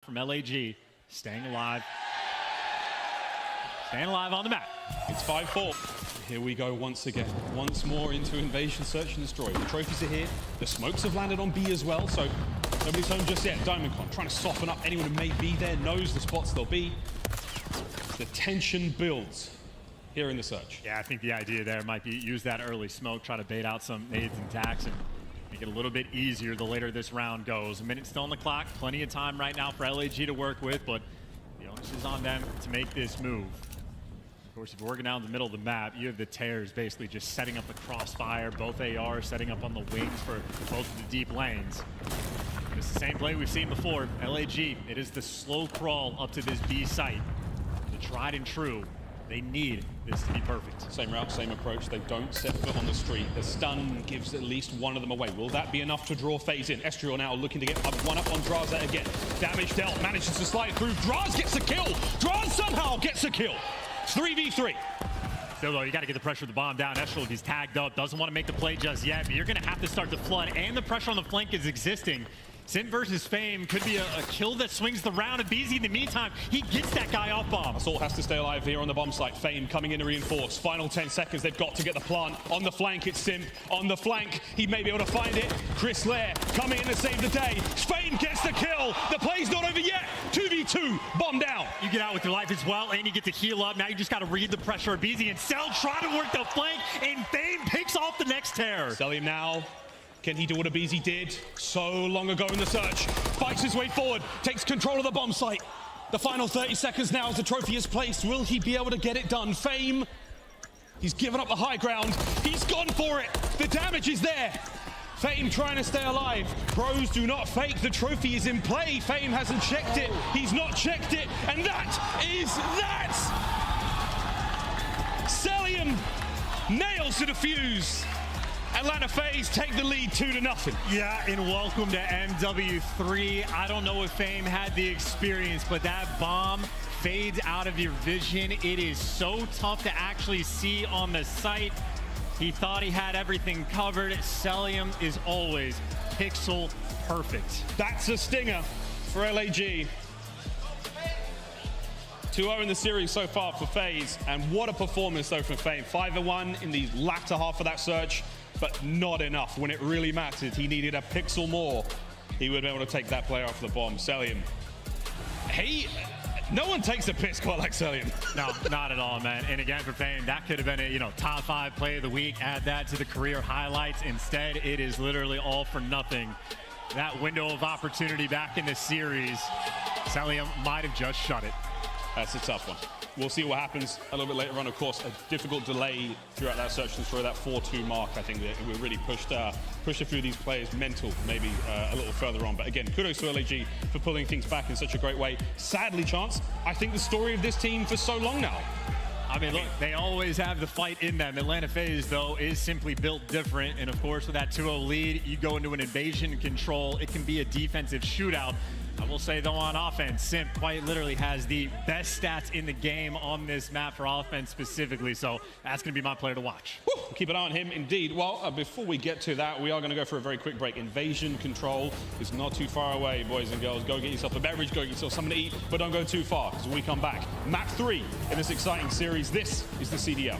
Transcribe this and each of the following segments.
from LAG, staying alive. Staying alive on the map. It's 5-4. Here we go once again. Once more into Invasion Search and Destroy. The trophies are here. The smokes have landed on B as well, so nobody's home just yet. DiamondCon trying to soften up anyone who may be there, knows the spots they'll be. The tension builds here in the search. Yeah, I think the idea there might be use that early smoke, try to bait out some nades and tacks, and make it a little bit easier the later this round goes. A minute still on the clock, plenty of time right now for LAG to work with, but the onus is on them to make this move. Of course, if you're working down the middle of the map, you have the tears basically just setting up the crossfire, both ARs setting up on the wings for both of the deep lanes. It's the same play we've seen before. LAG, it is the slow crawl up to this B site. The tried and true. They need this to be perfect. Same route, same approach. They don't set foot on the street. The stun gives at least one of them away. Will that be enough to draw FaZe in? Estriel now looking to get one up on Draza again. Damage dealt, manages to slide through. Draz gets a kill. Draz somehow gets a kill. 3v3. Still though, you got to get the pressure of the bomb down. Estriel, he's tagged up, doesn't want to make the play just yet, but you're going to have to start the flood, and the pressure on the flank is existing. Sin versus Fame could be a kill that swings the round, and BZ in the meantime, he gets that guy off bomb. Assault has to stay alive here on the bomb site. Fame coming in to reinforce. Final 10 seconds, they've got to get the plant. On the flank, it's Simp. On the flank, he may be able to find it. Chris Lair coming in to save the day. Fame gets the kill. The play's not over yet. 2v2, bomb down. You get out with your life as well, and you get to heal up. Now you just got to read the pressure of BZ, and Cell trying to work the flank, and Fame picks off the next tear. Selim now. Can he do what a BZ did so long ago in the search? Fights his way forward, takes control of the bomb site. The final 30 seconds now as the trophy is placed. Will he be able to get it done? Fame, he's given up the high ground. He's gone for it. The damage is there. Fame trying to stay alive. Pros do not fake. The trophy is in play. Fame hasn't checked it. He's not checked it. And that is that. Selim nails to defuse. Atlanta FaZe take the lead 2-0. Yeah, and welcome to MW3. I don't know if Fame had the experience, but that bomb fades out of your vision. It is so tough to actually see on the site. He thought he had everything covered. Selim is always pixel perfect. That's a stinger for LAG. 2-0 in the series so far for FaZe, and what a performance though from Fame. 5-1 in the latter half of that search, but not enough when it really mattered. He needed a pixel more. He would be able to take that player off the bomb. Selim. No one takes a piss quite like Selim. No, not at all, man. And again, for Fame, that could have been a top 5 play of the week. Add that to the career highlights. Instead, it is literally all for nothing. That window of opportunity back in the series, Selim might have just shut it. That's a tough one. We'll see what happens a little bit later on. Of course, a difficult delay throughout that search and destroy, that 4-2 mark. I think that we really pushed a few of these players mental, maybe a little further on. But again, kudos to LAG for pulling things back in such a great way. Sadly, Chance, I think the story of this team for so long now. I mean, look, they always have the fight in them. Atlanta FaZe, though, is simply built different. And of course, with that 2-0 lead, you go into an invasion control. It can be a defensive shootout. I will say, though, on offense, Simp quite literally has the best stats in the game on this map for offense specifically. So that's going to be my player to watch. Woo, keep an eye on him, indeed. Well, before we get to that, we are going to go for a very quick break. Invasion control is not too far away, boys and girls. Go get yourself a beverage, go get yourself something to eat, but don't go too far, because when we come back, map 3 in this exciting series, this is the CDL.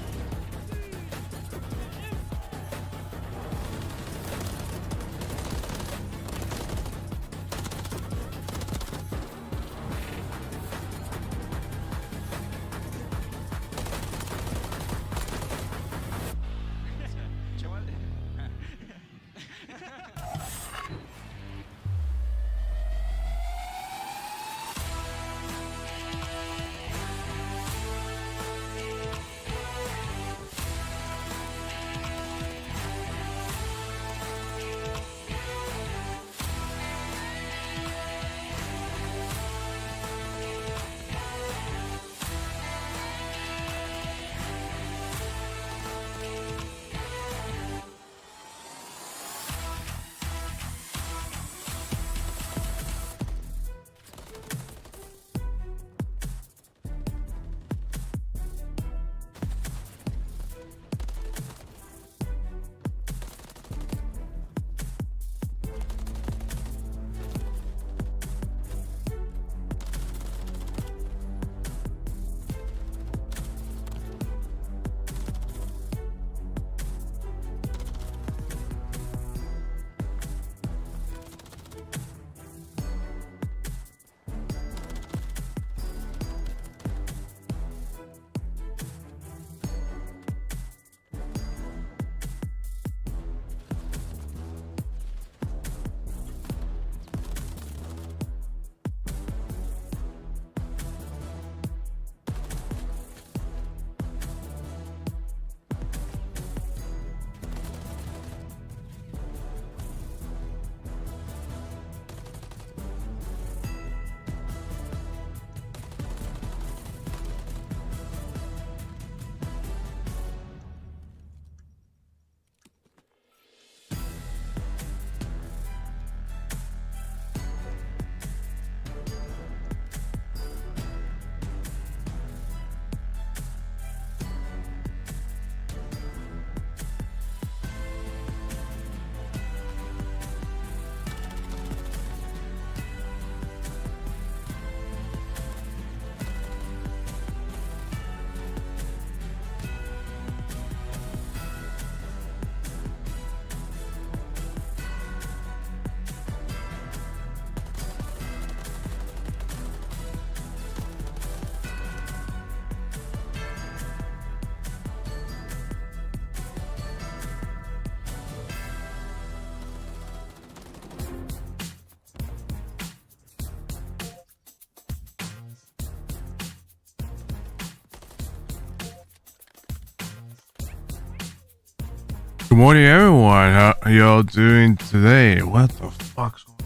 morning, everyone. How y'all doing today? What the fuck's going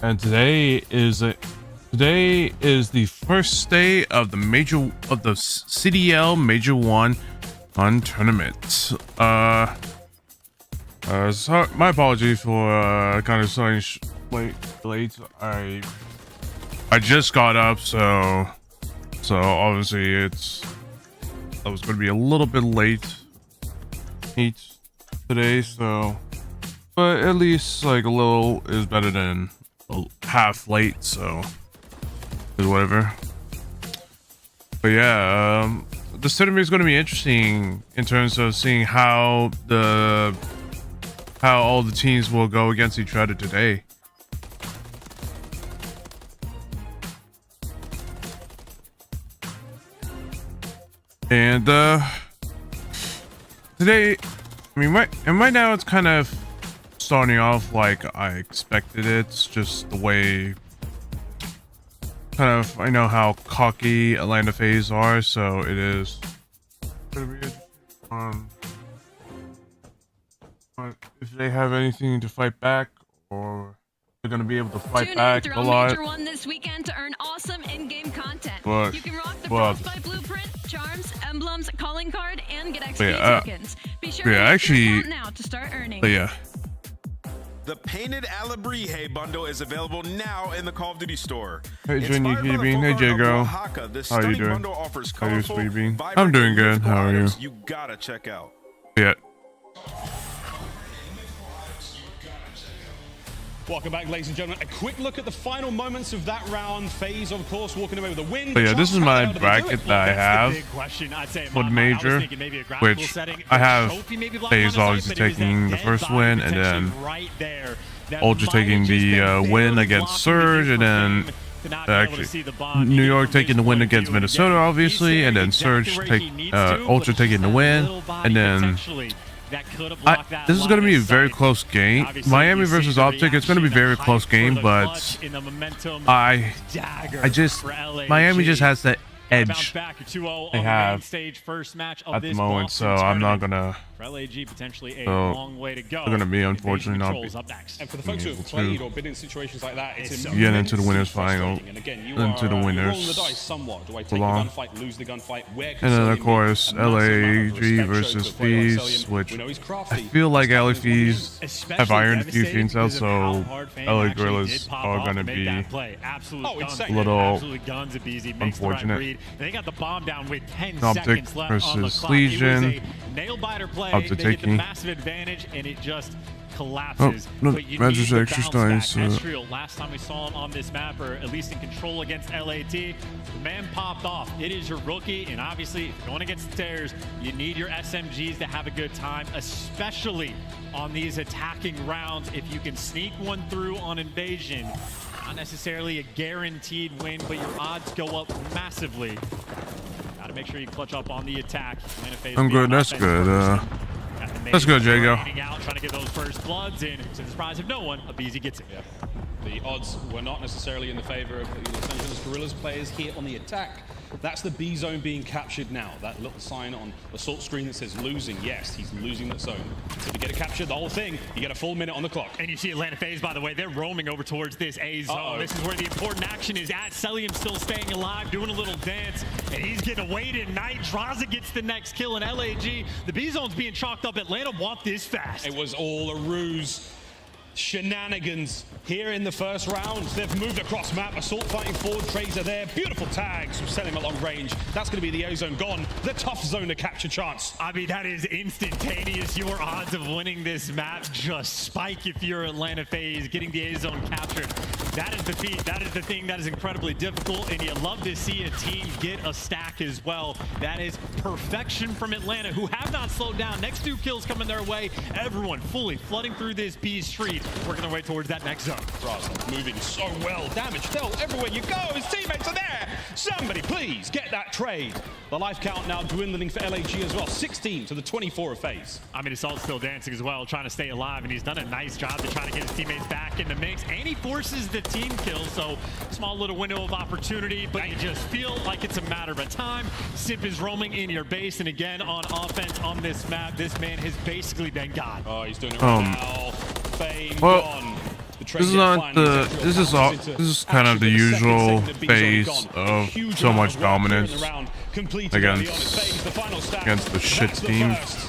on? And today is the first day of the CDL Major 1 Fun Tournament. So my apologies for kind of starting late. I just got up, so obviously I was going to be a little bit late today, so but at least like a little is better than half late, so whatever. But yeah, this tournament is going to be interesting in terms of seeing how all the teams will go against each other today. And today, I mean, right now it's kind of starting off like I expected it. It's just the way, kind of, I know how cocky Atlanta FaZe are, so it is gonna be if they have anything to fight back, or they're gonna be able to fight back a lot. Major 1 this weekend to earn awesome in-game content. But, you can rock the Frostbite blueprint, charms, emblems, calling card, and get XP tokens. Be sure to actually, now to start earning. But yeah. The Painted Alabrije bundle is available now in the Call of Duty store. Hey, Jenny, hey, Jago. How are you doing? How are you, Sweetie Bean? I'm doing good. How are you? You gotta check out. Yeah. Welcome back, ladies and gentlemen. A quick look at the final moments of that round. FaZe, of course, walking away with a win. But yeah, this is my bracket that I have for the major, which I have FaZe obviously taking the first win, and then Ultra taking the win against Surge, and then actually New York taking the win against Minnesota, obviously, and then Surge Ultra taking the win, and then this is going to be a very close game. Miami versus Optic, it's going to be a very close game, but Miami just has that edge they have at the moment, so I'm not gonna. They're gonna be unfortunately not. And for the folks who have played or been in situations like that, it's get into the winners final, into the winners. And then of course LAG versus FaZe, which I feel like LA FaZe have ironed a few things out, so LA Gorillas are gonna be a little unfortunate. They got the bomb down with 10 Optic seconds left versus on the clock. Legion. It was a nail-biter play. Optic They get the taking. massive advantage, and it just collapses. Oh, but you Magic need the extra bounce style, back. so- Ezreal, last time we saw him on this map, or at least in control against LAT, the man popped off. It is your rookie, and obviously, if you're going against the Stairs, you need your SMGs to have a good time, especially on these attacking rounds. If you can sneak one through on Invasion, not necessarily a guaranteed win, but your odds go up massively. Got to make sure you clutch up on the attack. I'm good. That's good. That's good, Jago. Trying to get those first bloods in. To the surprise of no one, Abizi gets it. Yeah. The odds were not necessarily in the favor of the Los Angeles Gorillas players here on the attack. That's the B zone being captured now. That little sign on the salt screen that says losing. Yes, he's losing that zone. So if you get it captured, the whole thing, you get a full minute on the clock. And you see Atlanta FaZe, by the way, they're roaming over towards this A zone. This is where the important action is at. Celium still staying alive, doing a little dance, and he's getting awaited. Night Draza gets the next kill in LAG. The B zone's being chalked up. Atlanta want this fast. It was all a ruse. Shenanigans here in the first round. They've moved across map. Assault fighting forward. Trades are there. Beautiful tags from selling at long range. That's going to be the A zone gone. The tough zone to capture chance. I mean, that is instantaneous. Your odds of winning this map just spike if you're Atlanta FaZe. Getting the A zone captured, that is the feat. That is the thing that is incredibly difficult, and you love to see a team get a stack as well. That is perfection from Atlanta, who have not slowed down. Next 2 kills coming their way. Everyone fully flooding through this B street. working their way towards that next zone. Draza moving so well. Damage dealt everywhere you go. His teammates are there. Somebody please get that trade. The life count now dwindling for LAG as well. 16 to the 24 of FaZe. I mean, Assault's still dancing as well, trying to stay alive, and he's done a nice job to try to get his teammates back in the mix, and he forces the team kill, so small little window of opportunity, but you just feel like it's a matter of time. Simp is roaming in your base, and again, on offense on this map, this man has basically been God. Oh, he's doing it right now. Fame gone. This is not the. This is kind of the usual phase of so much dominance against the shit teams.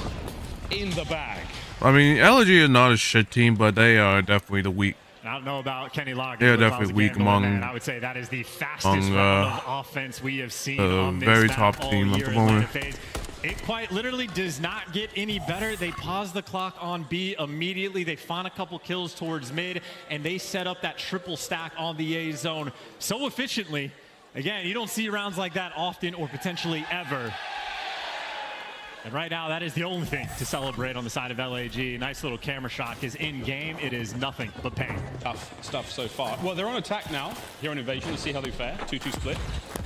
In the bag. I mean, LG is not a shit team, but they are definitely the weak. I don't know about Kenny Loggins. They're definitely weak among. And I would say that is the fastest round of offense we have seen on this very map top all team at year the in moment. FaZe. It quite literally does not get any better. They pause the clock on B immediately. They find a couple kills towards mid, and they set up that triple stack on the A zone so efficiently. Again, you don't see rounds like that often or potentially ever. And right now, that is the only thing to celebrate on the side of LAG. Nice little camera shot, because in-game, it is nothing but pain. Tough stuff so far. Well, they're on attack now. Here on Invasion, let's see how they fare. 2-2 split.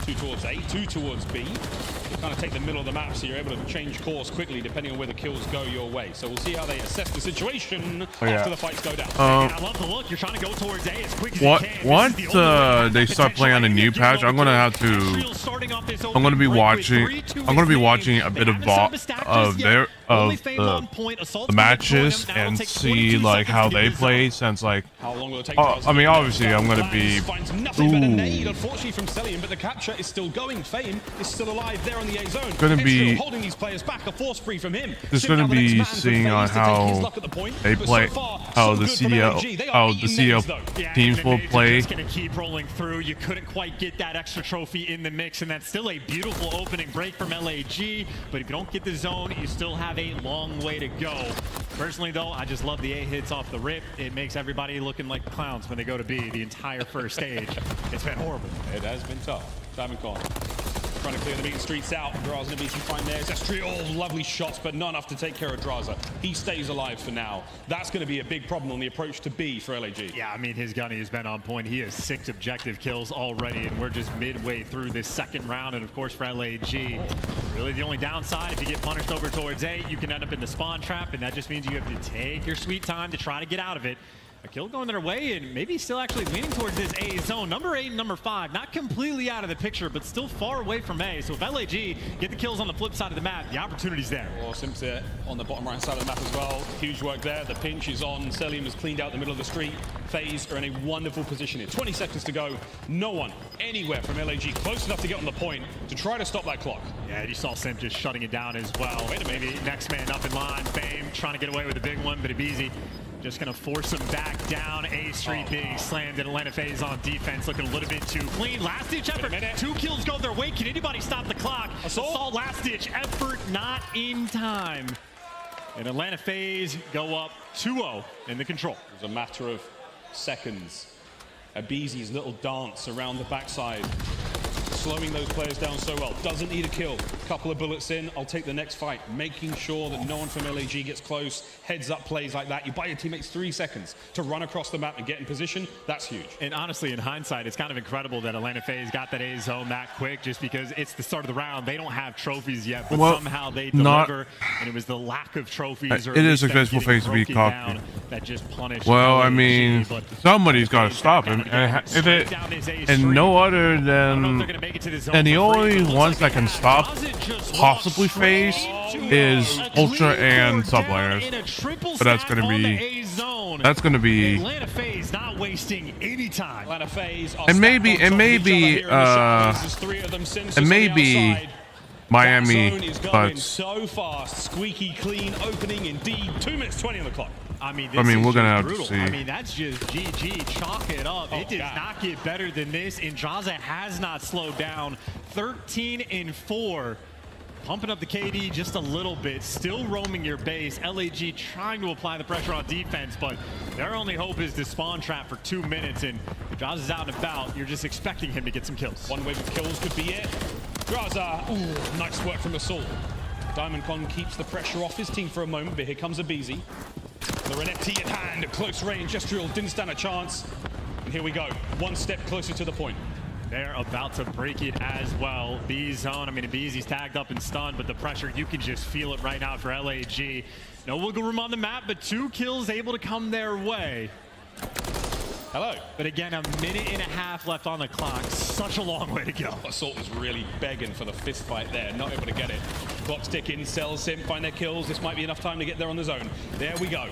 2 towards A, 2 towards B. You kind of take the middle of the map, so you're able to change course quickly depending on where the kills go your way. So we'll see how they assess the situation after the fights go down. I love the look. You're trying to go towards A as quick as you can. Once they start playing on a new patch, I'm gonna have to. I'm gonna be watching. I'm gonna be watching a bit of the matches and see like how they play, since like how long will it take? I mean, obviously I'm gonna be unfortunately from Celium, but the capture is still going. Fame is still alive there on the A zone. Gonna be holding these players back, a force free from him. Just gonna be seeing on how they play, how the CL teams will play. Just gonna keep rolling through. You couldn't quite get that extra trophy in the mix, and that's still a beautiful opening break from LAG. But if you don't get the zone, you still have a long way to go. Personally, though, I just love the A hits off the rip. It makes everybody looking like clowns when they go to B the entire first stage. It's been horrible. It has been tough. Diamond Con trying to clear the meeting streets out. Draza and BC find there. Zestri, all lovely shots, but not enough to take care of Draza. He stays alive for now. That's going to be a big problem on the approach to B for LAG. Yeah, I mean, his gunny has been on point. He has 6 objective kills already, and we're just midway through this second round. And of course, for LAG, really the only downside, if you get punished over towards A, you can end up in the spawn trap, and that just means you have to take your sweet time to try to get out of it. A kill going their way, and maybe still actually leaning towards this A zone. Number 8 and number 5, not completely out of the picture, but still far away from A. So if LAG get the kills on the flip side of the map, the opportunity's there. Oh, Simps there on the bottom right side of the map as well. Huge work there. The pinch is on. Celium has cleaned out the middle of the street. FaZe are in a wonderful position here. 20 seconds to go. No one anywhere from LAG close enough to get on the point to try to stop that clock. Yeah, you saw Simp just shutting it down as well. Wait a minute. Maybe next man up in line. Fame trying to get away with a big one, but Ibizi just going to force him back down. A Street being slammed, and Atlanta FaZe on defense looking a little bit too clean. Last ditch effort. 2 kills go their way. Can anybody stop the clock? Assault last ditch effort not in time. And Atlanta FaZe go up 2-0 in the control. It was a matter of seconds. Ibizi's little dance around the backside, slowing those players down so well. Doesn't need a kill. Couple of bullets in, I'll take the next fight. Making sure that no one from LAG gets close. Heads up plays like that. You buy your teammates 3 seconds to run across the map and get in position. That's huge. And honestly, in hindsight, it's kind of incredible that Atlanta FaZe got that A zone that quick, just because it's the start of the round. They don't have trophies yet, but somehow they deliver. And it was the lack of trophies. It is a successful phase to be cocky. That just punished. Well, I mean, somebody's got to stop him. And no other than. And the only ones that can stop possibly FaZe is Ultra and subliners. But that's gonna be Atlanta FaZe not wasting any time. Atlanta FaZe and maybe Miami, but so fast, squeaky clean opening indeed. 2 minutes 20 on the clock. I mean, we're gonna have brutal. to see. I mean, that's just GG. Chalk it up. It does not get better than this. And Draza has not slowed down. 13 and 4. Pumping up the KD just a little bit. Still roaming your base. LAG trying to apply the pressure on defense, but their only hope is to spawn trap for 2 minutes. And if Draza's out and about, you're just expecting him to get some kills. One wave of kills could be it. Draza, ooh, nice work from Assault. Diamond Con keeps the pressure off his team for a moment, but here comes Ibizi. The Renetti in hand, at close range. Estriel didn't stand a chance. And here we go, one step closer to the point. They're about to break it as well. B zone, I mean, Beezy's tagged up and stunned, but the pressure, you can just feel it right now for LAG. No wiggle room on the map, but 2 kills able to come their way. Hello. But again, a minute and a half left on the clock. Such a long way to go. Assault was really begging for the fist fight there, not able to get it. Clock's ticking, Cells Sim find their kills. This might be enough time to get there on the zone. There we go.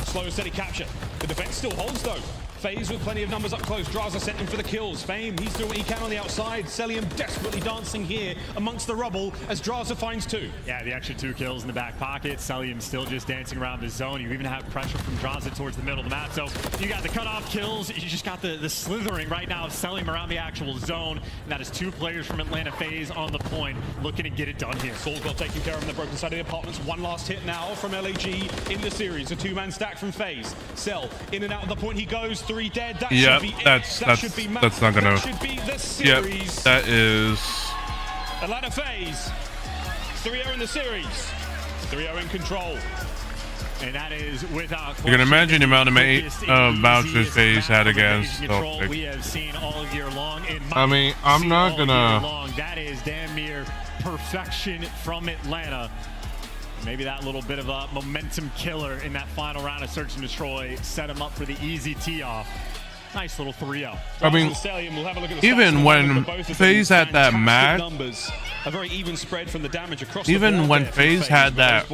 Slow and steady capture. The defense still holds though. FaZe with plenty of numbers up close. Draza sent him for the kills. Fame, he's doing what he can on the outside. Celium desperately dancing here amongst the rubble as Draza finds 2. Yeah, the extra 2 kills in the back pocket. Celium still just dancing around the zone. You even have pressure from Draza towards the middle of the map. So you got the cutoff kills. You just got the slithering right now of Celium around the actual zone. And that is 2 players from Atlanta FaZe on the point looking to get it done here. Saul got taken care of on the broken side of the apartments. One last hit now from LAG in the series. A 2-man stack from FaZe. Cell in and out of the point he goes. 3 dead. That Yep, should be that's not gonna. That should be the series. Yep, that is. Atlanta FaZe 3-0 in the series. 3-0 in control. And that is without question. You can imagine the amount of bounces FaZe had against Celtics. We have seen all year long. I mean, I'm not gonna. That is damn near perfection from Atlanta. Maybe that little bit of a momentum killer in that final round of Search and Destroy set him up for the easy tee-off. Nice little 3-0. I mean, even when FaZe had that match, a very even spread from the damage across even when FaZe had that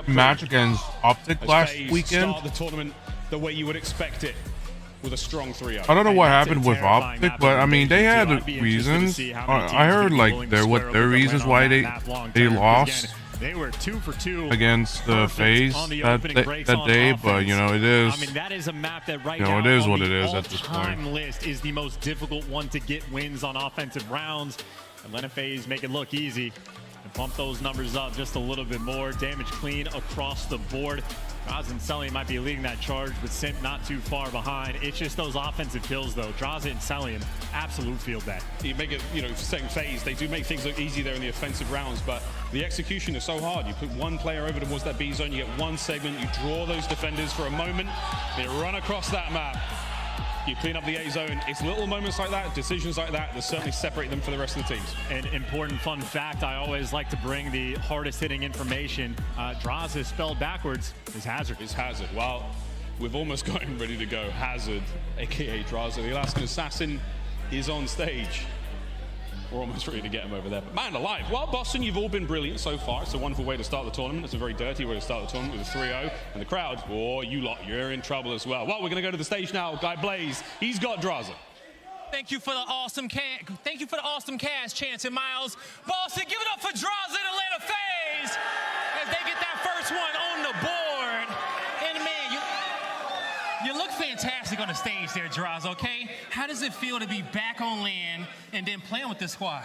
match crew. against Optic last weekend, Start the tournament the way you would expect it, with a strong 3-0. I don't know what happened with Optic, but I mean, they had reasons. I heard like their reasons why they lost. They were 2 for 2 against the FaZe that day, but you know, it is. I mean, that is a map that right now, now it is what it is at this point. List is the most difficult one to get wins on offensive rounds. Atlanta FaZe make it look easy and pump those numbers up just a little bit more. Damage clean across the board. Draza and Celium might be leading that charge, but Simp not too far behind. It's just those offensive kills, though. Draza and Celium, absolute field bet. You make it, you know, saying FaZe, they do make things look easy there in the offensive rounds, but the execution is so hard. You put one player over towards that B zone, you get one segment, you draw those defenders for a moment, they run across that map. You clean up the A zone. It's little moments like that, decisions like that certainly separate them from the rest of the teams. An important fun fact, I always like to bring the hardest hitting information. Draza spelled backwards is Hazard. Is Hazard. Well, we've almost got him ready to go. Hazard, aka Draza. The Alaskan Assassin is on stage. We're almost ready to get him over there. But man alive. Well, Boston, you've all been brilliant so far. It's a wonderful way to start the tournament. It's a very dirty way to start the tournament with a 3-0. And the crowd, oh, you lot, you're in trouble as well. Well, we're going to go to the stage now. Guy Blaze, he's got Draza. Thank you for the awesome cast, Chance and Miles. Boston, give it up for Draza and Atlanta FaZe as they get that first one on the board. And man, you look fantastic on the stage there, Draza, okay? How does it feel to be back on land and then playing with this squad?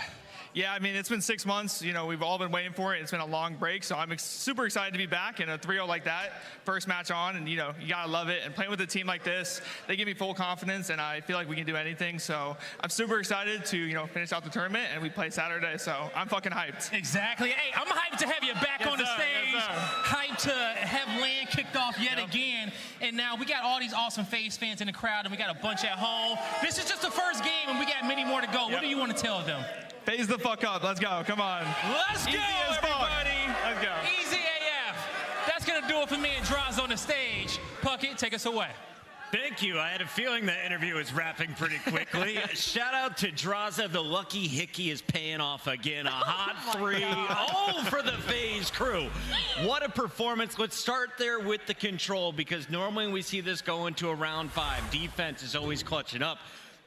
Yeah, I mean, it's been 6 months. You know, we've all been waiting for it. It's been a long break, so I'm super excited to be back in a 3-0 like that. First match on, and, you know, you got to love it. And playing with a team like this, they give me full confidence, and I feel like we can do anything. So I'm super excited to, you know, finish out the tournament, and we play Saturday, so I'm fucking hyped. Exactly. Hey, I'm hyped to have you back on the stage. Hyped to have land kicked off yet again. And now we got all these awesome FaZe fans in the crowd, and we got a bunch at home. This is just the first game, and we got many more to go. What do you want to tell them? FaZe the fuck up. Let's go. Come on. Let's go, everybody. Let's go. Easy AF. That's going to do it for me and Draza on the stage. Puckett, take us away. Thank you. I had a feeling the interview was wrapping pretty quickly. Shout out to Draza. The lucky hickey is paying off again. A hot 3-0 for the FaZe crew. What a performance. Let's start there with the control, because normally we see this go into a round 5. Defense is always clutching up.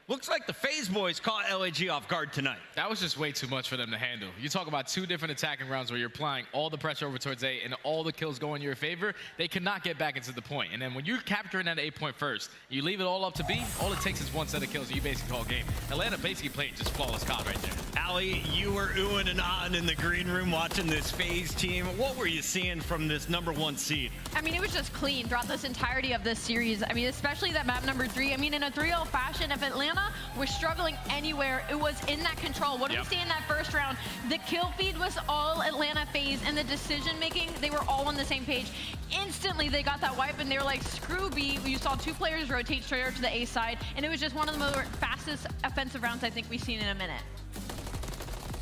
Looks like the FaZe boys caught LAG off guard tonight. That was just way too much for them to handle. You talk about 2 different attacking rounds where you're applying all the pressure over towards A and all the kills go in your favor. They cannot get back into the point. And then when you're capturing that 8 point first, you leave it all up to B, all it takes is 1 set of kills and you basically call game. Atlanta basically played just flawless COD right there. Ali, you were oohing and ahhing in the green room watching this FaZe team. What were you seeing from this #1 seed? I mean, it was just clean throughout this entirety of this series. I mean, especially that map number 3. I mean, in a 3-0 fashion, if Atlanta Atlanta was struggling anywhere. It was in that control. What did we see in that first round? The kill feed was all Atlanta FaZe, and the decision making, they were all on the same page. Instantly, they got that wipe, and they were like, screw B. You saw 2 players rotate straight over to the A side, and it was just one of the fastest offensive rounds I think we've seen in a minute.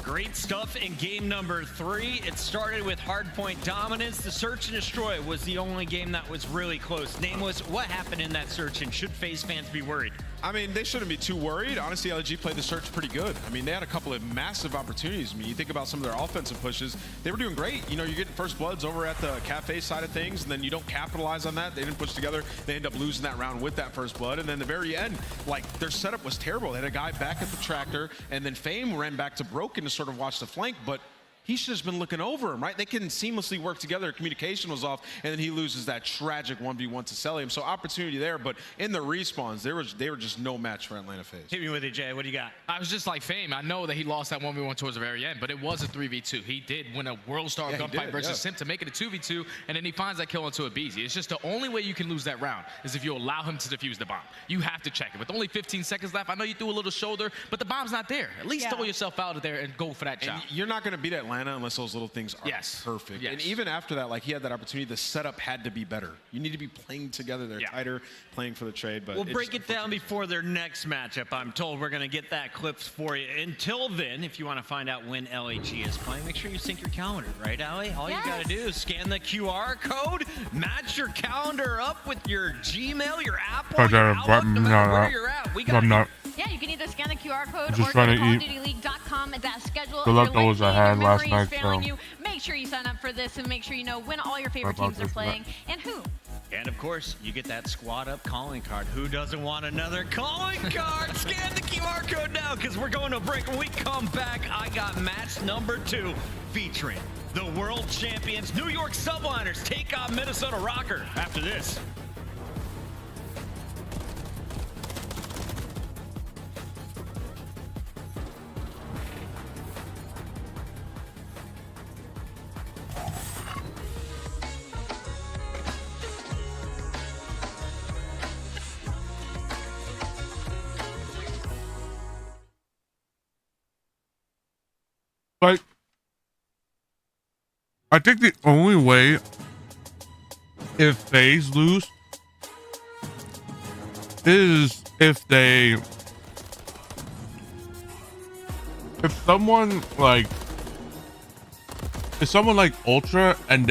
Great stuff in game number 3. It started with hardpoint dominance. The search and destroy was the only game that was really close. Nameless, what happened in that search, and should FaZe fans be worried? I mean, they shouldn't be too worried. Honestly, LG played the search pretty good. I mean, they had a couple of massive opportunities. I mean, you think about some of their offensive pushes, they were doing great. You know, you're getting first bloods over at the cafe side of things, and then you don't capitalize on that. They didn't push together. They end up losing that round with that first blood. And then the very end, like, their setup was terrible. They had a guy back at the tractor, and then Fame ran back to Broken to sort of watch the flank, but he should have been looking over him, right? They couldn't seamlessly work together. Communication was off, and then he loses that tragic 1v1 to Celium. So opportunity there, but in the respawns, they were just no match for Atlanta FaZe. Hit me with it, Jay. What do you got? I was just like Fame. I know that he lost that 1v1 towards the very end, but it was a 3v2. He did win a World Star gunfight versus him to make it a 2v2, and then he finds that kill onto a BZ. It's just the only way you can lose that round is if you allow him to defuse the bomb. You have to check it. With only 15 seconds left, I know you threw a little shoulder, but the bomb's not there. At least throw yourself out of there and go for that shot. You're not going to beat Atlanta unless those little things are perfect. Yes. And even after that, like, he had that opportunity, the setup had to be better. You need to be playing together. They're tighter, playing for the trade. But we'll break it down before their next matchup. I'm told we're going to get that clips for you. Until then, if you want to find out when LAG is playing, make sure you sync your calendar, right, Ali? All you got to do is scan the QR code, match your calendar up with your Gmail, your Apple, your Outlook, no matter where you're at. We got Yeah, you can either scan the QR code or just go to trying to CallOfDutyLeague.com/schedule. the leftovers I had last night, failing you, make sure you sign up for this and make sure you know when all your favorite teams are playing and who. And of course, you get that squad up calling card. Who doesn't want another calling card? Scan the QR code now, because we're going to break. When we come back, I got match number 2 featuring the world champions New York Subliners take on Minnesota Rocker after this. Like, I think the only way if FaZe lose is if someone like Ultra and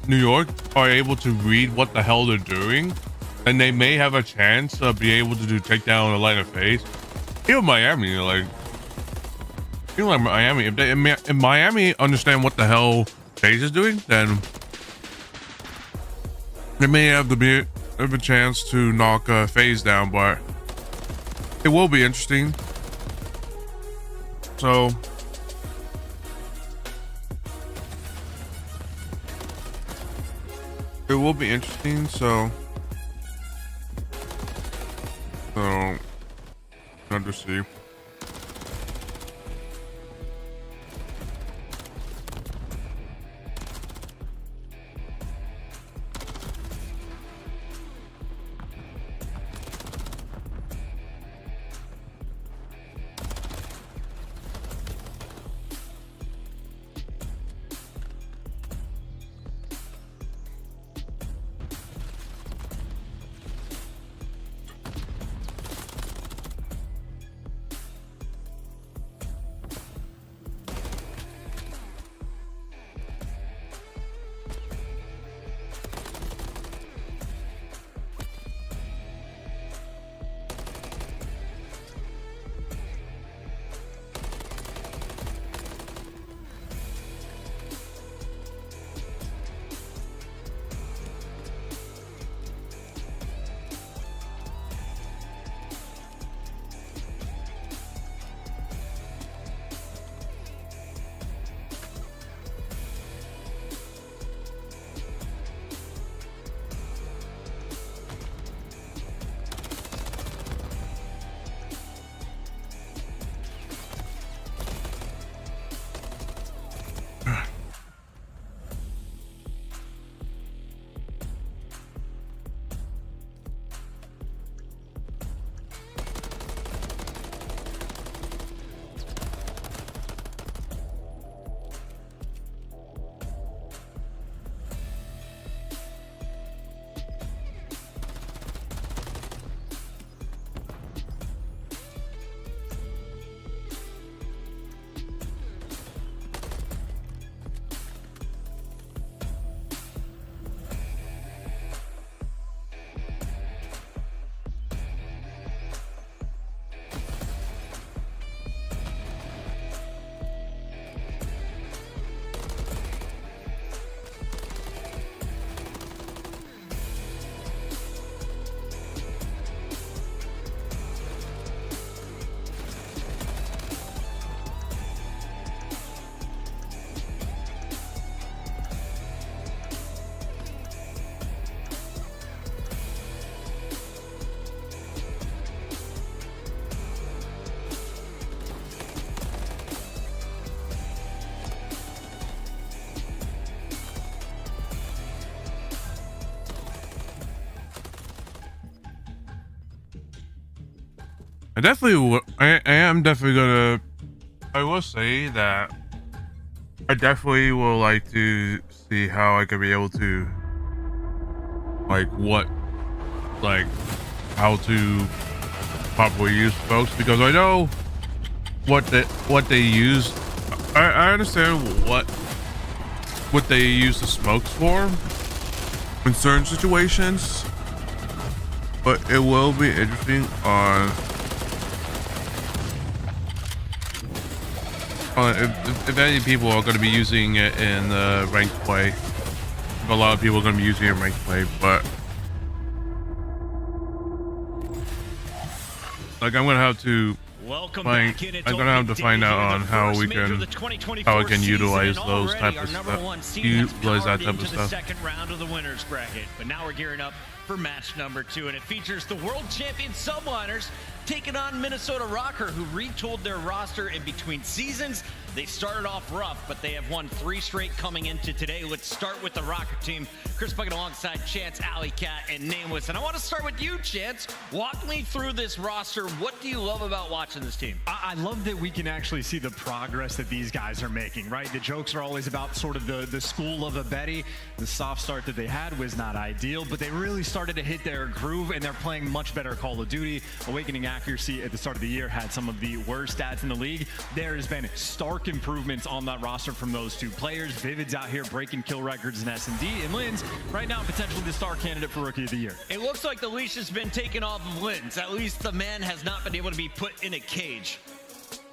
New York are able to read what the hell they're doing, then they may have a chance of being able to take down Atlanta FaZe. Even Miami, Miami, if Miami understand what the hell FaZe is doing, then they may have a chance to knock FaZe down, but it will be interesting. So it will be interesting. So to see. I definitely I am definitely gonna. I will say that I definitely will like to see how I could be able to, like, how to properly use smokes, because I know what they use. I understand what they use the smokes for in certain situations, but it will be interesting on if any people are going to be using it in ranked play. A lot of people are going to be using it in ranked play, but like I'm going to have to find out on how I can utilize those type of stuff. Utilize that type of stuff. Second round of the winners bracket, but now we're gearing up for match number 2, and it features the world champion Subliners taking on Minnesota Rocker, who retooled their roster in between seasons. They started off rough, but they have won 3 straight coming into today. Let's start with the Rocker team. Chris Bucket alongside Chance, Alley Cat, and Nameless. And I want to start with you, Chance. Walk me through this roster. What do you love about watching this team? I love that we can actually see the progress that these guys are making, right? The jokes are always about sort of the school of a Betty. The soft start that they had was not ideal, but they really started to hit their groove, and they're playing much better Call of Duty. Awakening accuracy at the start of the year had some of the worst stats in the league. There has been stark improvements on that roster from those 2 players. Vivid's out here breaking kill records in S&D, and Lynn's right now potentially the star candidate for Rookie of the Year. It looks like the leash has been taken off of Lynn's. At least the man has not been able to be put in a cage.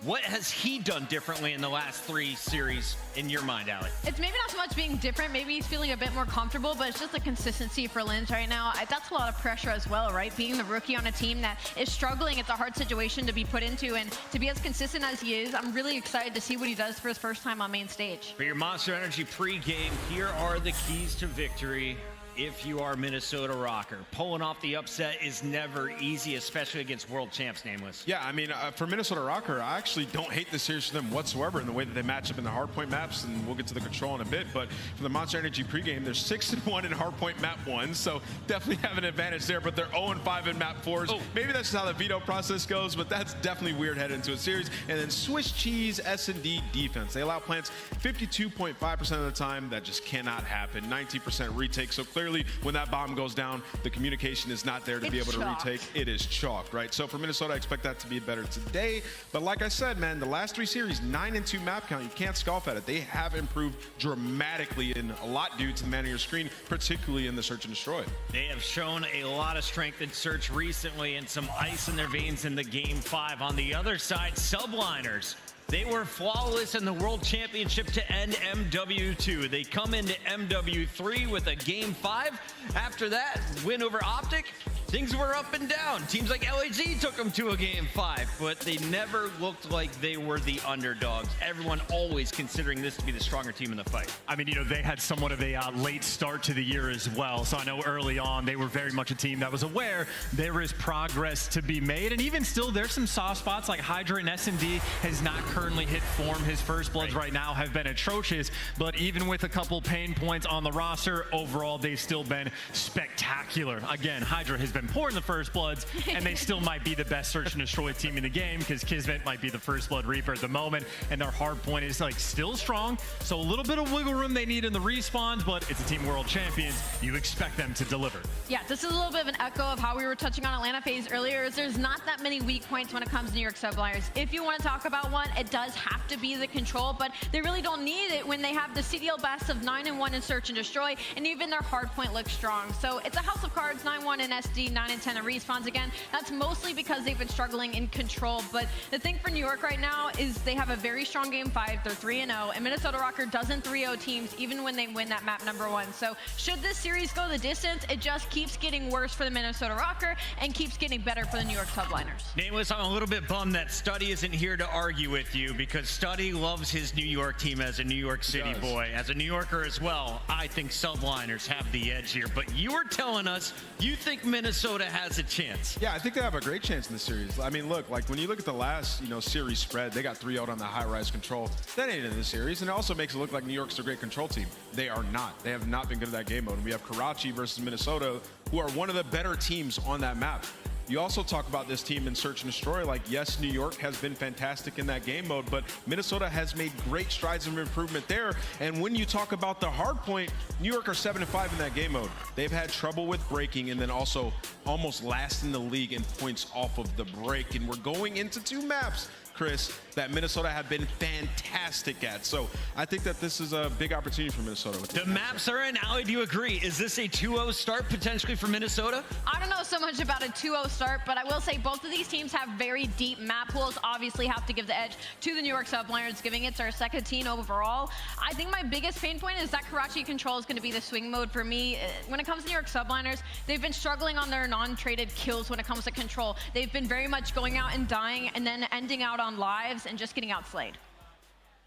What has he done differently in the last 3 series in your mind, Allie? It's maybe not so much being different. Maybe he's feeling a bit more comfortable, but it's just the consistency for Linz right now. That's a lot of pressure as well, right? Being the rookie on a team that is struggling, it's a hard situation to be put into, and to be as consistent as he is, I'm really excited to see what he does for his first time on main stage. For your Monster Energy pregame, here are the keys to victory. If you are Minnesota Rocker, pulling off the upset is never easy, especially against world champs, Nameless. Yeah, I mean, for Minnesota Rocker, I actually don't hate this series for them whatsoever in the way that they match up in the hardpoint maps, and we'll get to the control in a bit. But for the Monster Energy pregame, they're 6-1 in hardpoint map 1, so definitely have an advantage there. But they're 0-5 in map 4s. Oh. Maybe that's just how the veto process goes, but that's definitely weird heading into a series. And then Swiss cheese S&D defense. They allow plants 52.5% of the time. That just cannot happen. 19% retake. So clearly, when that bomb goes down, the communication is not there to be able to retake. It is chalked, right? So for Minnesota, I expect that to be better today. But like I said, man, the last 3 series, 9-2 map count. You can't scoff at it. They have improved dramatically, and a lot due to the man on your screen, particularly in the Search and Destroy. They have shown a lot of strength in Search recently and some ice in their veins in the Game 5. On the other side, Subliners. They were flawless in the World Championship to end MW2. They come into MW3 with a Game 5. After that, win over Optic. Things were up and down. Teams like LAG took them to a Game 5, but they never looked like they were the underdogs. Everyone always considering this to be the stronger team in the fight. I mean, you know, they had somewhat of a late start to the year as well. So I know early on they were very much a team that was aware there is progress to be made. And even still, there's some soft spots like Hydra and S&D has not currently hit form. His first bloods right now have been atrocious. But even with a couple pain points on the roster, overall, they've still been spectacular. Again, Hydra has been poor in the first bloods, and they still might be the best search and destroy team in the game because Kismet might be the first blood reaper at the moment, and their hard point is like still strong. So a little bit of wiggle room they need in the respawns, but it's a team world champions. You expect them to deliver. Yeah, this is a little bit of an echo of how we were touching on Atlanta FaZe earlier. Is there's not that many weak points when it comes to New York Subliners. If you want to talk about one, it does have to be the control, but they really don't need it when they have the CDL best of 9-1 in search and destroy, and even their hard point looks strong. So it's a house of cards, 9-1 in SD, 9-10 in respawns. Again, that's mostly because they've been struggling in control, but the thing for New York right now is they have a very strong Game 5. They're 3-0, and Minnesota Rocker doesn't 3-0 teams even when they win that map #1. So should this series go the distance, it just keeps getting worse for the Minnesota Rocker and keeps getting better for the New York Subliners. Nameless, I'm a little bit bummed that Studdy isn't here to argue with you because Studdy loves his New York team as a New York City boy. As a New Yorker as well, I think Subliners have the edge here, but you were telling us you think Minnesota has a chance. Yeah, I think they have a great chance in this series. I mean, look, like when you look at the last, series spread, they got 3-0 on the high-rise control. That ain't in the series, and it also makes it look like New York's a great control team. They are not. They have not been good at that game mode. And we have Karachi versus Minnesota, who are one of the better teams on that map. you also talk about this team in Search and Destroy. Like, yes, New York has been fantastic in that game mode, but Minnesota has made great strides of improvement there. And when you talk about the hard point, New York are 7-5 in that game mode. They've had trouble with breaking and then also almost last in the league in points off of the break. And we're going into 2 maps, Chris, that Minnesota have been fantastic at. So I think that this is a big opportunity for Minnesota. With the maps are in. Ali, do you agree? Is this a 2-0 start potentially for Minnesota? I don't know so much about a 2-0 start, but I will say both of these teams have very deep map pools. Obviously have to give the edge to the New York Subliners, giving it to our second team overall. I think my biggest pain point is that Karachi control is going to be the swing mode for me. When it comes to New York Subliners, they've been struggling on their non-traded kills when it comes to control. They've been very much going out and dying and then ending out on lives and just getting outslayed.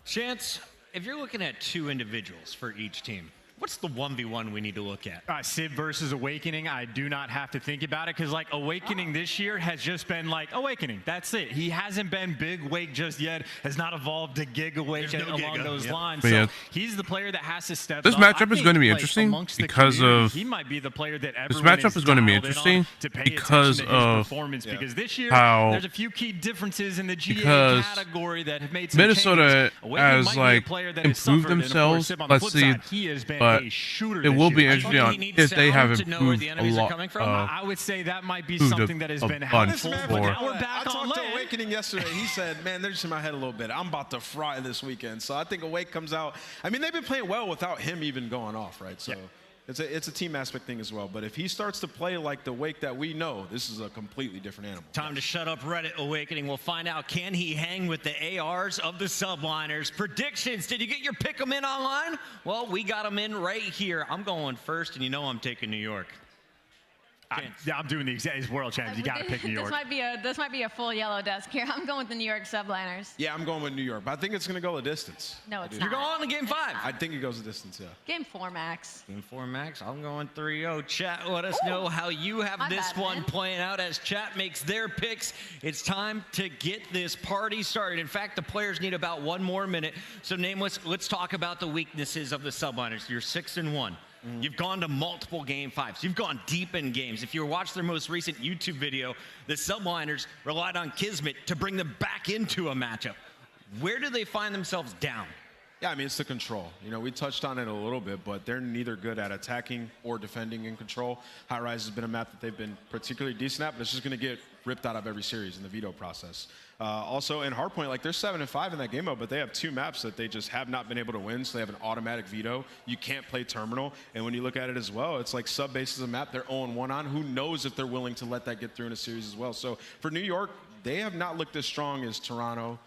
Chance, if you're looking at 2 individuals for each team, what's the 1v1 we need to look at? Civ versus Awakening, I do not have to think about it because, like, Awakening this year has just been like Awakening. That's it. He hasn't been Big Wake just yet, has not evolved to Giga Wake along those lines. But so he's the player that has to step this up. matchup is going to be interesting because of he might be the player that this matchup is going to be interesting because of performance. Because this year how there's a few key differences in the GA category that have made some Minnesota changes. has like improved themselves. Let's see. But it will be interesting on if they have improved a lot. I would say that might be something that has been helpful. I talked to Awakening yesterday. He said, man, they're just in my head a little bit. I'm about to fry this weekend. So I think Awake comes out. I mean, they've been playing well without him even going off, right? So it's a team aspect thing as well. But if he starts to play like the Wake that we know, this is a completely different animal. Time to shut up Reddit, Awakening. We'll find out, can he hang with the ARs of the Subliners? Predictions, did you get your pick 'em in online? Well, we got them in right here. I'm going first, and you know I'm taking New York. I'm doing the exact world champs. You got to pick New York. This might be a full yellow desk here. I'm going with the New York Subliners. Yeah, I'm going with New York, but I think it's going to go a distance. No, it's not. You're going to game 5. I think it goes a distance, yeah. Game 4 max. Game 4 max. I'm going 3-0. Chat, let us know how you have this one playing out as chat makes their picks. It's time to get this party started. In fact, the players need about 1 more minute. So, Nameless, let's talk about the weaknesses of the Subliners. You're 6-1. You've gone to multiple game 5s. You've gone deep in games. If you watched their most recent YouTube video, the Subliners relied on Kismet to bring them back into a matchup. Where do they find themselves down? Yeah, I mean, it's the control. You know, we touched on it a little bit, but they're neither good at attacking or defending in control. High Rise has been a map that they've been particularly decent at, but it's just going to get ripped out of every series in the veto process. Also, in Hardpoint, like, they're 7-5 in that game mode, but they have 2 maps that they just have not been able to win, so they have an automatic veto. You can't play Terminal, and when you look at it as well, it's like Subbase is a map they're 0-1 on. Who knows if they're willing to let that get through in a series as well. So for New York, they have not looked as strong as Toronto.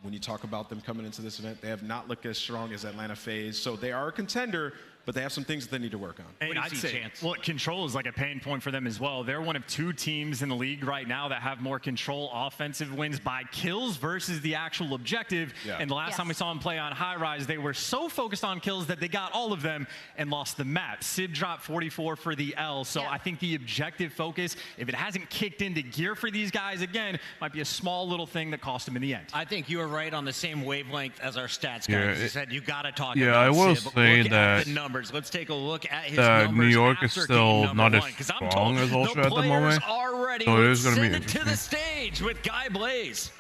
When you talk about them coming into this event, they have not looked as strong as Atlanta FaZe. So they are a contender, but they have some things that they need to work on. And I'd say, well, control is like a pain point for them as well. They're one of 2 teams in the league right now that have more control offensive wins by kills versus the actual objective. Yeah. And the last time we saw them play on High Rise, they were so focused on kills that they got all of them and lost the map. Civ dropped 44 for the L. So I think the objective focus, if it hasn't kicked into gear for these guys again, might be a small little thing that cost them in the end. I think you are right on the same wavelength as our stats guys. You said you got to talk about I will Civ. say that Let's take a look at his numbers. New York is still not as strong as Ultra at the moment. So it is going to be interesting. To the stage with Guy Blaze.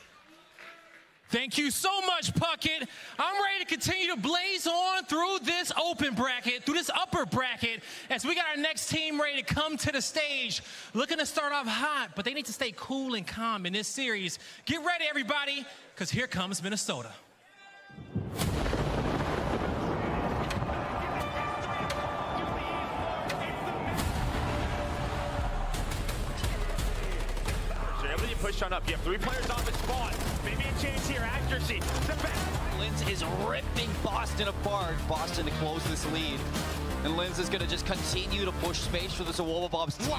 Thank you so much, Puckett. I'm ready to continue to blaze on through this open bracket, through this upper bracket, as we got our next team ready to come to the stage. Looking to start off hot, but they need to stay cool and calm in this series. Get ready, everybody, because here comes Minnesota. Push on up. You have 3 players off at spawn. Maybe a chance here. Accuracy. Linz is ripping Boston apart. Boston to close this lead. And Linz is going to just continue to push space for the Zawova Bobs. Wow.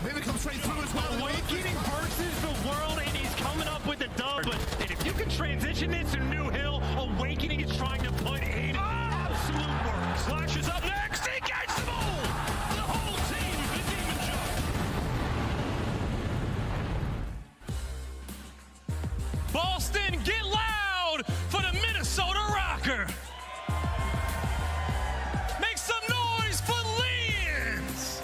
Maybe come straight through as well. Awakening versus the world, and he's coming up with the dub. And if you can transition this to New Hill, Awakening is trying to put in absolute work. Slash is up next. He gets them all. The whole team is Demon Jump. Boston, get loud for the Minnesota Rocker. Make some noise for Lions.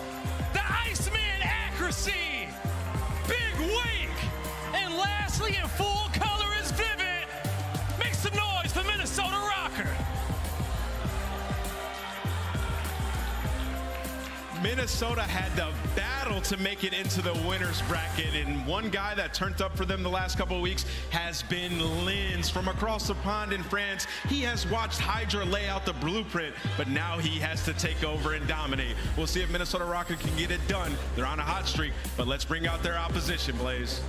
Minnesota had the battle to make it into the winner's bracket, and one guy that turned up for them the last couple of weeks has been Linz from across the pond in France. He has watched Hydra lay out the blueprint, but now he has to take over and dominate. We'll see if Minnesota Rocket can get it done. They're on a hot streak, but let's bring out their opposition, Blaze.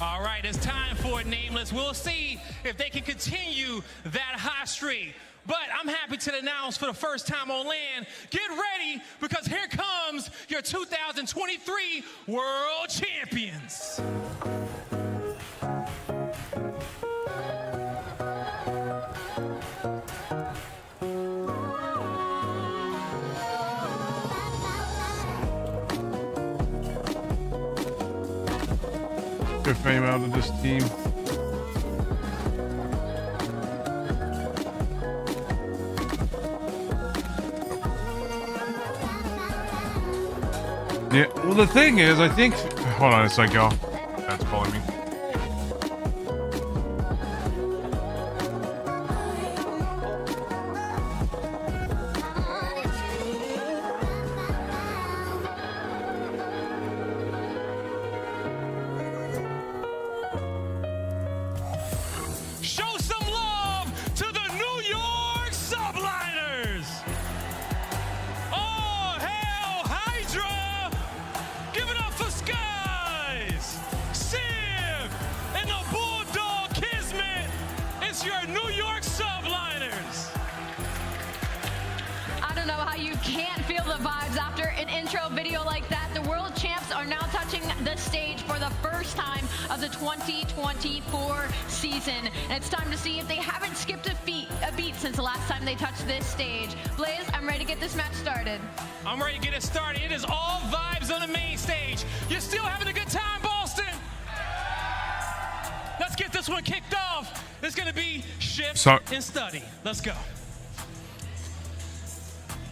All right, it's time for it, Nameless. We'll see if they can continue that hot streak. But I'm happy to announce for the first time on land, get ready, because here comes your 2023 World Champions. Get fame out of this team. Yeah, well, the thing is, I think. Hold on a sec, y'all. That's calling me. Show some love to the New York Subliners. All hail Hydra. Give it up for Skies, Civ, and the Bulldog Kismet. It's your New York Subliners. I don't know how you can't feel the vibes after an intro video like that. The world champs are now touching the stage for the first time of the 2024 season. And it's time to see if they haven't skipped a beat since the last time they touched this stage. Blaze, I'm ready to get this match started. I'm ready to get it started. It is all vibes on the main stage. You're still having a good time, Boston? Let's get this one kicked off. It's going to be shift and study. Let's go.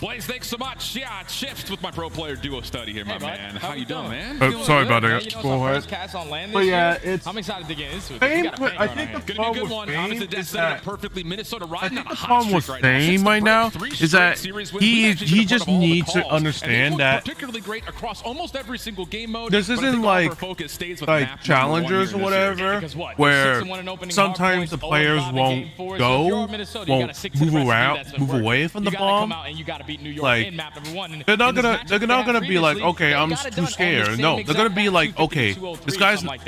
Blaze, thanks so much. Yeah, it's Shift with my pro player duo study here, my man. How you doing, man? Sorry about that. Go ahead. But yeah, it's. I'm excited to get into it. Fame, I think the problem with Fame is that perfectly Minnesota I think the problem with Fame right now is that he just needs to understand that particularly great across almost every single game mode. This isn't like challengers or whatever, where sometimes the players won't move around, move away from the bomb. Like they're not gonna be like, okay, I'm too scared. No, they're gonna be like, okay, this guy's like,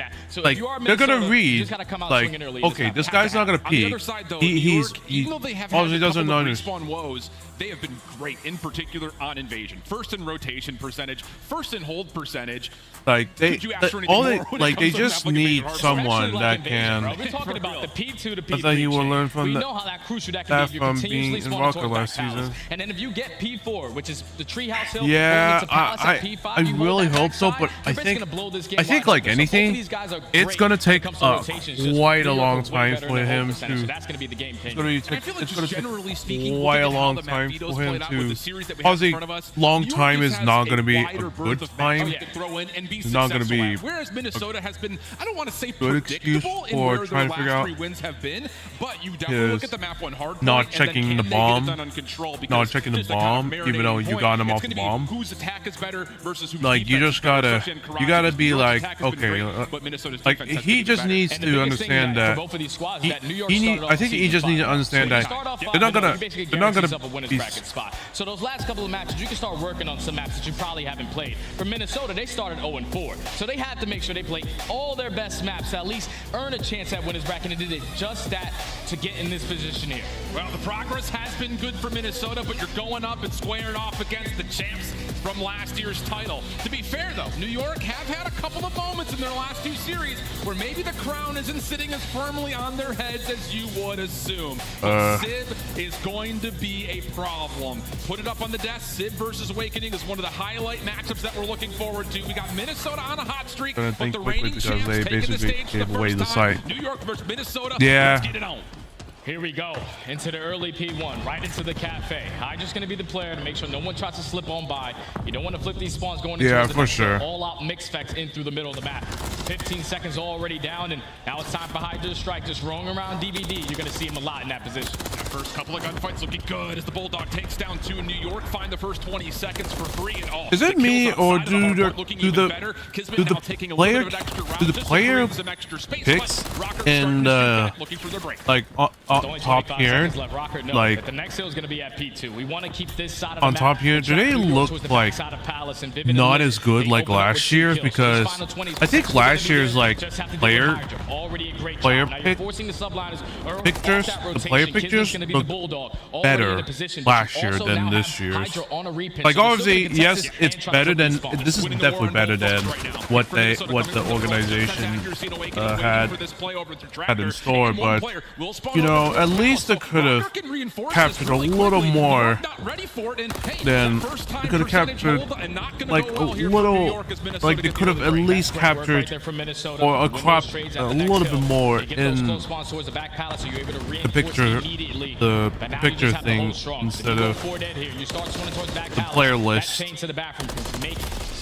they're gonna read like, okay, this guy's not gonna peek. He's obviously doesn't understand. They have been great, in particular on invasion. First in rotation percentage, first in hold percentage. Like they just need someone that can. We're talking about the P2 to P3 I thought you will learn from we know how that crucial that can be from being in Rocket last season. And then if you get P4, which is the Treehouse Hill, yeah, I really hope so, but I think like anything, it's gonna take quite a long time for him to. It's gonna take quite a long time for him to. Obviously, long time is not gonna be a good time. It's not going to be whereas Minnesota has been, I don't want to say good excuse for trying to figure out wins have been, but you definitely look at the map one hard not checking the bomb, even though you got him off the bomb. Whose attack is better versus whose like you gotta be like, okay, like he just needs to understand that I think he just needs to understand that they're not gonna be. So those last couple of matches, you can start working on some maps that you probably haven't played. For Minnesota, they started 0-4, so they had to make sure they play all their best maps to at least earn a chance at winners bracket, and did just that to get in this position here. Well, the progress has been good for Minnesota, but you're going up and squaring off against the champs from last year's title. To be fair, though, New York have had a couple of moments in their last two series where maybe the crown isn't sitting as firmly on their heads as you would assume. But Civ is going to be a problem. Put it up on the desk. Civ versus Awakening is one of the highlight matchups that we're looking forward to. We got Minnesota on a hot streak, but the reigning champs taking the stage for the first time. New York versus Minnesota. Yeah. Let's get it on. Here we go, into the early P1, right into the cafe. I'm just gonna be the player to make sure no one tries to slip on by. You don't want to flip these spawns going into for sure. All out mix effects in through the middle of the map. 15 seconds already down, and now it's time for Hydra to strike. Just rolling around DVD, you're gonna see him a lot in that position. First couple of gunfights looking good as the Bulldog takes down 2 in New York. Find the first 20 seconds for free. And is it me or do the player picks in like top here, like the next hill is going to be at P2. We want to keep this side of on top here? Do they look like not as good like last year's? Because I think last year's like player pictures, the player pictures look better last year than this year's. Like obviously, yes, it's better than this is definitely better than what the organization had in store, but you know, at least they could have captured a little more than they could have captured, like a little, like they could have at least captured or a crop a little bit more in the picture thing instead of the player list.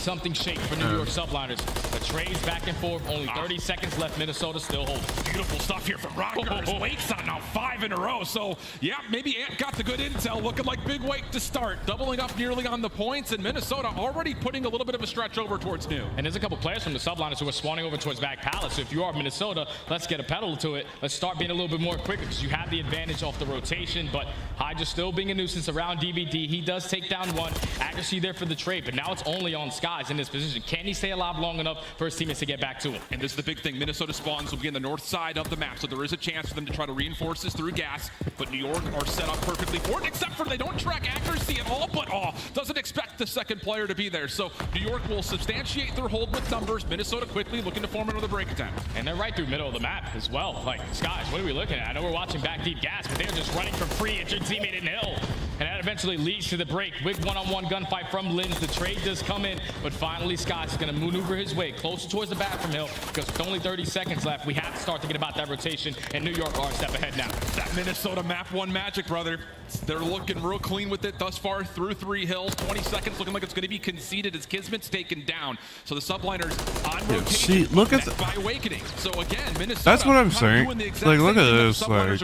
Something shake for New York subliners. The trades back and forth. Only 30 seconds left. Minnesota still holds. Beautiful stuff here from Rockers. Wake's on now 5 in a row. So, yeah, maybe Ant got the good intel. Looking like Big Wake to start. Doubling up nearly on the points. And Minnesota already putting a little bit of a stretch over towards New. And there's a couple players from the subliners who are spawning over towards Back Palace. So if you are Minnesota, let's get a pedal to it. Let's start being a little bit more quicker because you have the advantage off the rotation. But Hydra still being a nuisance around DBD. He does take down one. Accuracy there for the trade. But now it's only on Skies in this position. Can he stay alive long enough for his teammates to get back to him? And this is the big thing. Minnesota spawns will be on the north side of the map, so there is a chance for them to try to reinforce this through gas. But New York are set up perfectly for it, except for they don't track accuracy at all, but doesn't expect the second player to be there. So New York will substantiate their hold with numbers. Minnesota quickly looking to form another break attempt. And they're right through middle of the map as well. Like, Skies, what are we looking at? I know we're watching back deep gas, but they're just running for free at your teammate in hill. And that eventually leads to the break. Big one-on-one gunfight from Lins. The trade does come in, but finally Skies is going to maneuver his way closer towards the bathroom hill because with only 30 seconds left, we have to start thinking about that rotation, and New York are a step ahead now. That Minnesota map 1 magic, brother. They're looking real clean with it thus far through 3 hills. 20 seconds looking like it's going to be conceded as Kismet's taken down. So the subliners on rotation. See, look at by Awakening. So again, Minnesota. That's what I'm saying. Like, look at this. Like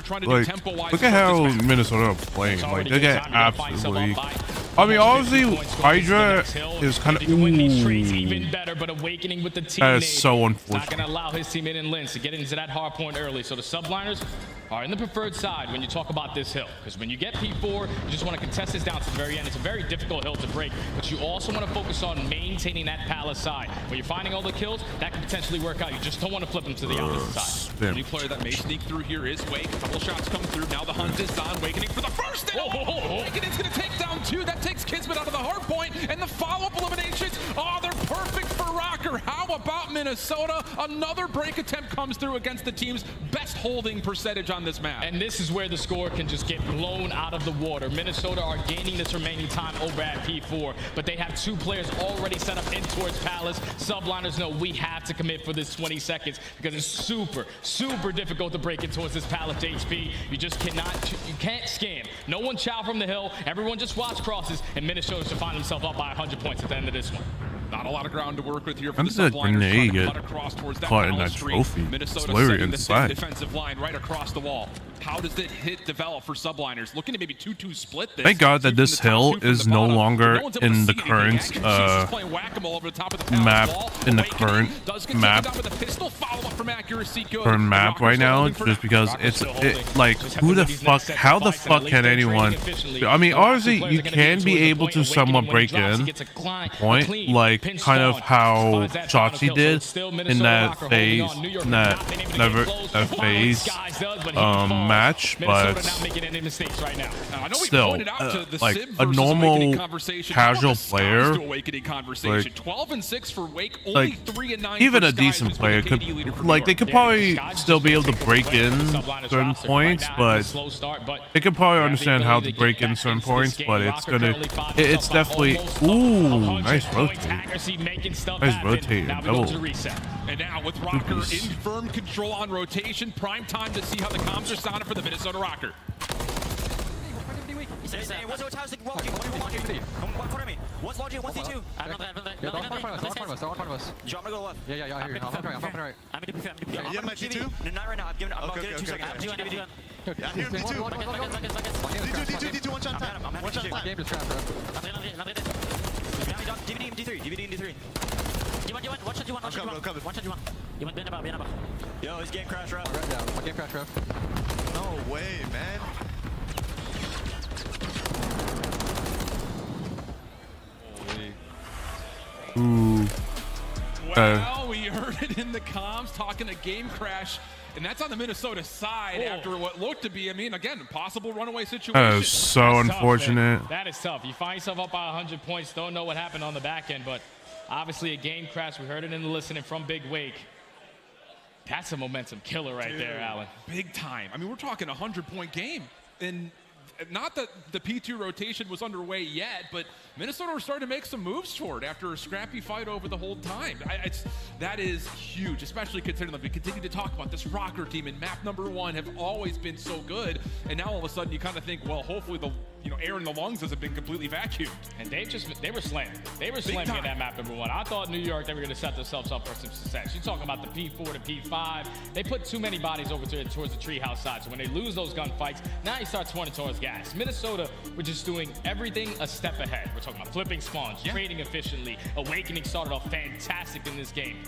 look at how Minnesota are playing. Like, they get absolutely. I mean, obviously, Hydra is kind of. Even better, but Awakening with the team. That is so unfortunate. Not going to allow his teammate in Lins to get into that hard point early. So the subliners are in the preferred side when you talk about this hill. Because when you get P4, you just want to contest this down to the very end. It's a very difficult hill to break, but you also want to focus on maintaining that Palace side. When you're finding all the kills, that can potentially work out. You just don't want to flip them to the opposite side. The new player that may sneak through here is Wake. A couple shots come through. Now the hunt is on. Awakening for the first. Awakening's going to take down 2. That takes Kismet out of the hard point. And the follow-up eliminations, they're perfect for Rocker. How about Minnesota? Another break attempt comes through against the team's best holding percentage on this map. And this is where the score can just get blown out of the water. Minnesota are gaining this remaining time over at P4, but they have 2 players already set up in towards Palace. Subliners know we have to commit for this 20 seconds because it's super, super difficult to break in towards this Palace HP. You just you can't scam. No one chow from the hill. Everyone just watch crosses, and Minnesota should find themselves up by 100 points at the end of this one. Not a lot of ground to work with here for the subliners. Grenade get caught in that trophy. Minnesota setting the same defensive line right across the wall. How does it develop for subliners? Looking to maybe 2-2 split this. Thank God that this hill is no longer in the current map, in the current map right now, just because it's like, who the fuck, how the fuck can anyone, I mean, obviously you can be able to somewhat break in point, like kind of how Chachi did in that phase, in that phase match, but still, like a normal casual player, like 12 and 6 for Wake, only 3 and 9 even a decent player could, like, they could probably still be able to break in certain points, but they could probably understand how to break in certain points, but it's definitely, ooh, nice rotate. Nice rotate, double. And now with Rocker in firm control on rotation, prime time to see how the comms are sounding for the Minnesota Rocker. One's launching, one's C2. I'm not there. Do you want me to go left? Yeah, I hear you. I'm right. I'm in DP. You have my C2? No, not right now. I'm giving it 2 seconds. Yeah, here, D2. D2, one shot time. One shot time. Game to trap, bro. DVD and D3. D1. One shot D1. One shot D1. One shot D1. D1, bien about. Yo, his game crash, bro. Yeah, game crash, bro. No way, man. Ooh. Well, we heard it in the comms talking a game crash, and that's on the Minnesota side after what looked to be, I mean, again, possible runaway situation. That is so unfortunate. That is tough. You find yourself up by 100 points, don't know what happened on the back end, but obviously a game crash. We heard it in the listening from Big Wake. That's a momentum killer right there, Alan. Big time. I mean, we're talking a 100-point game, and not that the P2 rotation was underway yet, but Minnesota were starting to make some moves toward after a scrappy fight over the whole time. That is huge, especially considering that we continue to talk about this Rocker team and map #1 have always been so good, and now all of a sudden you kind of think, well, hopefully the air in the lungs hasn't been completely vacuumed. And they were slamming. They were slamming in that map #1. I thought New York, they were going to set themselves up for some success. You're talking about the P4 to P5. They put too many bodies over towards the treehouse side. So when they lose those gunfights, now you start turning towards gas. Minnesota, we're just doing everything a step ahead. We're talking about flipping spawns, trading efficiently. Awakening started off fantastic in this game.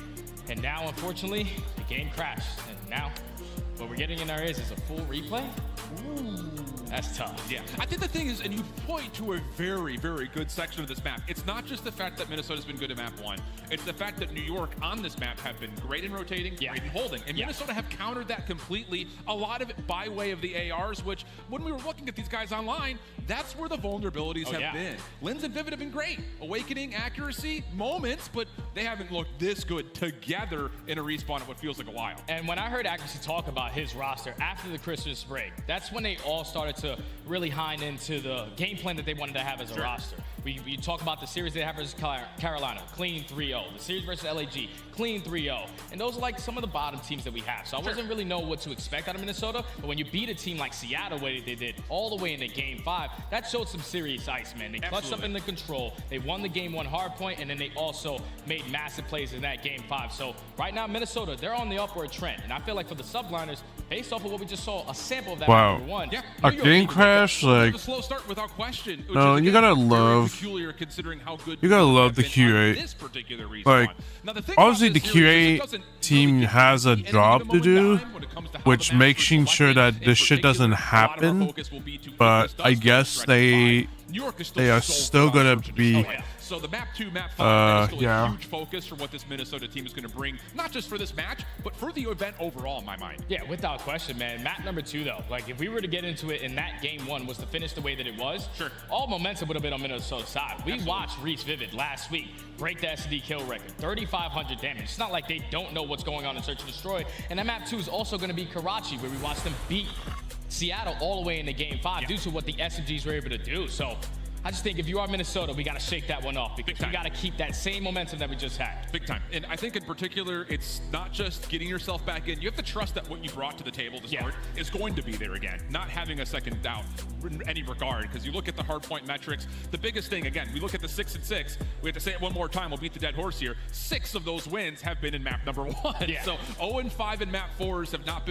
And now, unfortunately, the game crashed. And now, what we're getting in our ears is a full replay. Ooh, that's tough. Yeah, I think the thing is, and you point to a very, very good section of this map. It's not just the fact that Minnesota's been good at map 1. It's the fact that New York on this map have been great in rotating, great in holding. And Minnesota have countered that completely. A lot of it by way of the ARs, which when we were looking at these guys online, that's where the vulnerabilities have been. Linz and Vivid have been great. Awakening, accuracy, moments, but they haven't looked this good together in a respawn at what feels like a while. And when I heard Accuracy talk about his roster after the Christmas break, that's when they all started to really hone into the game plan that they wanted to have as a roster. We talk about the series they have versus Carolina, clean 3-0. The series versus LAG, clean 3-0. And those are like some of the bottom teams that we have. So I wasn't really know what to expect out of Minnesota, but when you beat a team like Seattle, the way they did all the way into Game 5, that showed some serious ice, man. They clutched up in the control. They won the Game 1 hard point, and then they also made massive plays in that Game 5. So right now, Minnesota, they're on the upward trend. And I feel like for the subliners, based off of what we just saw, a sample of that #1. A game crash, like, a slow start without question. No, you gotta love. Considering how good you gotta love the Q8. Like, obviously the Q8 team has a job to do, which making sure that this shit doesn't happen. But I guess they are still gonna be. So the map 2, map 5 is still a huge focus for what this Minnesota team is going to bring, not just for this match, but for the event overall, in my mind. Yeah, without question, man. Map #2, though, like if we were to get into it and that Game 1 was to finish the way that it was, all momentum would have been on Minnesota's side. We watched Reach Vivid last week break the SD kill record, 3,500 damage. It's not like they don't know what's going on in Search and Destroy. And that map 2 is also going to be Karachi, where we watched them beat Seattle all the way into Game 5 due to what the SMGs were able to do. So I just think if you are Minnesota, we got to shake that one off because we got to keep that same momentum that we just had. Big time. And I think in particular, it's not just getting yourself back in. You have to trust that what you brought to the table to start is going to be there again, not having a second doubt in any regard. Because you look at the hardpoint metrics, the biggest thing, again, we look at the 6-6. We have to say it one more time. We'll beat the dead horse here. 6 of those wins have been in map #1. So 0-5 in map 4s have not been